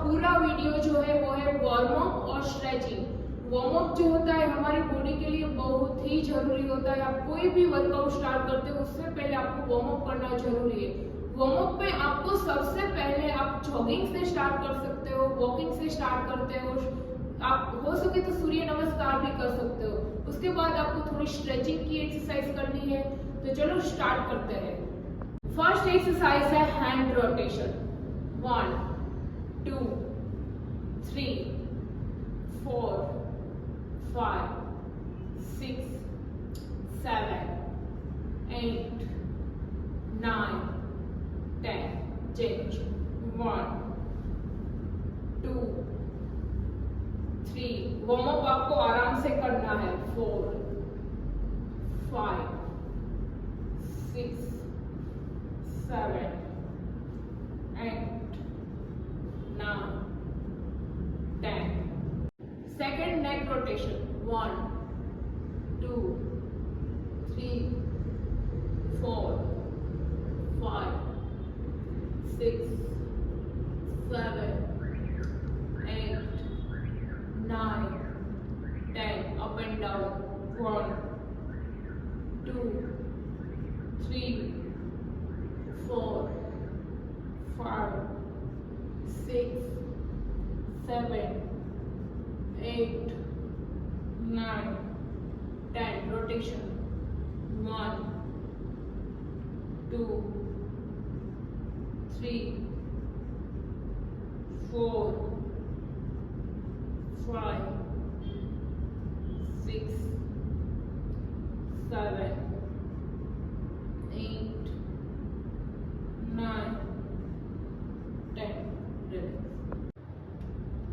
पूरा वीडियो जो है वो है वार्म अप और स्ट्रेचिंग। वार्म अप जो होता है हमारी बॉडी के लिए बहुत ही जरूरी होता है। आप कोई भी वर्कआउट स्टार्ट करते हो उससे पहले आपको वार्म अप करना जरूरी है। वार्म अप में आपको सबसे पहले आप जॉगिंग से स्टार्ट कर सकते हो, वॉकिंग से स्टार्ट करते हो, आप हो सके तो सूर्य नमस्कार भी कर सकते हो। उसके बाद आपको थोड़ी स्ट्रेचिंग की एक्सरसाइज करनी है। तो चलो स्टार्ट करते हैं। फर्स्ट एक्सरसाइज है hand rotation. 1 2 3 4 5 6 7 8 9 10 change 1 2 3 warm up आपको आराम से करना है। 4 5 6 7 8 9 10 second neck rotation 1 2 3 4 5 6 7 8 9 10 up and down 1 2 3 4 5 6 7 8 9 10 rotation 1 2 3 4 5 6 7 8 9 10 relax.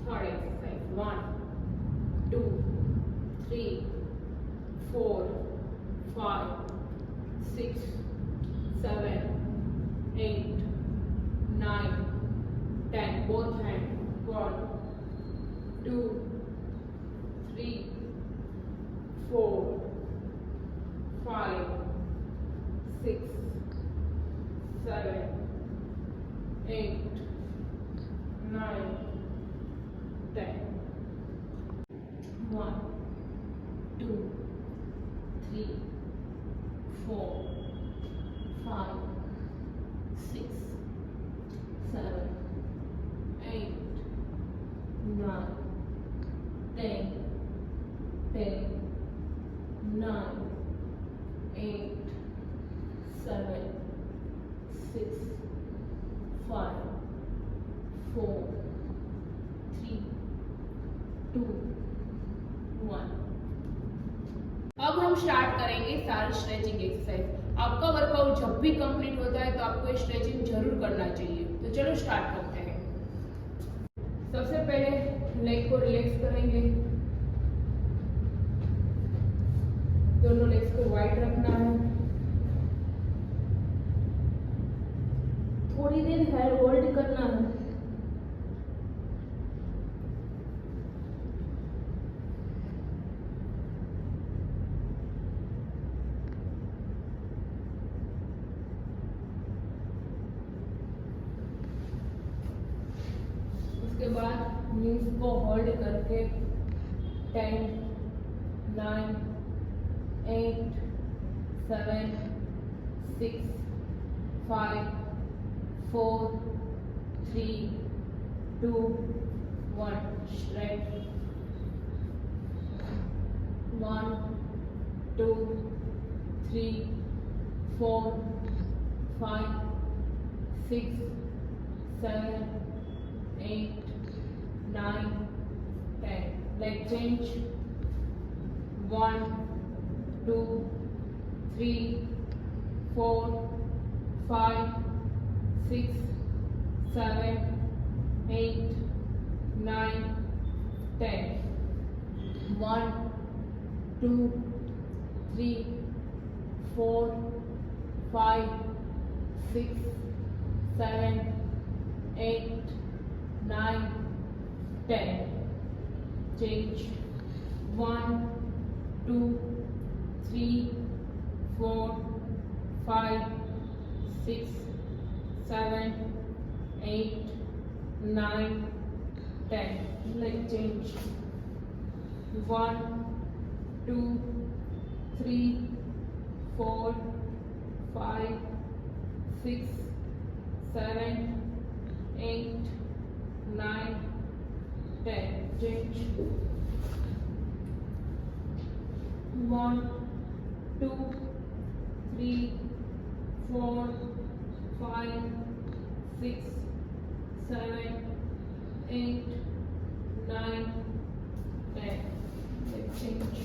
Third exercise 1 2 3 4 5 6 7 8 9 10 both hands 1 2 3 4 5 6 7 8 9 10 1 2 3 4 5 6 7 8 9 10 10 9 8 7 6 5 4 3 2 1। अब हम स्टार्ट करेंगे सारे स्ट्रेचिंग एक्सरसाइज। आपका वर्कआउट जब भी कंप्लीट होता है तो आपको स्ट्रेचिंग जरूर करना चाहिए। तो चलो स्टार्ट करते हैं। सबसे पहले लेग को रिलैक्स करेंगे। दोनों लेग्स को वाइड रखना है। थोड़ी देर हेयर होल्ड करना है। उसके बाद नीज को होल्ड करके 10 9 8 7 6 5 4 3 2 1 straight 1 2 3 4 5 6 7 8 9 10 leg change 1 2 3 4 5 6 7 8 9 10 1 2 3 4 5 6 7 8 9 10 change 1 2 3 4 5 6 7 8 9 10. Leg change. 1, 2, 3, 4, 5, 6, 7, 8, 9, 10. Change. 1, 2, 3, 4, 5, 6, 7, 8, 9, 10. Let's change.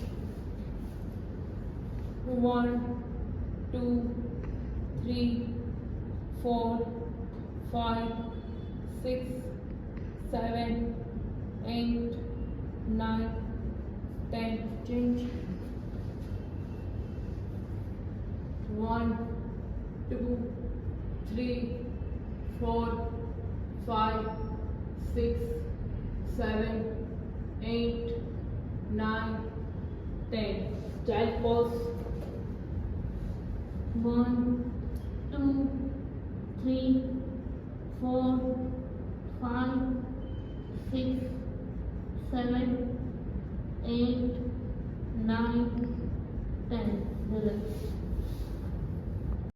1, 2, 3, 4, 5, 6, 7, 8, 9, 10. Change. 1, 2, 3, 4, 5, 6, 7, 8, 9, 10. Child pose. 1, 2, 3, 4, 5, 6, 7, 8, 9, 10. Relax.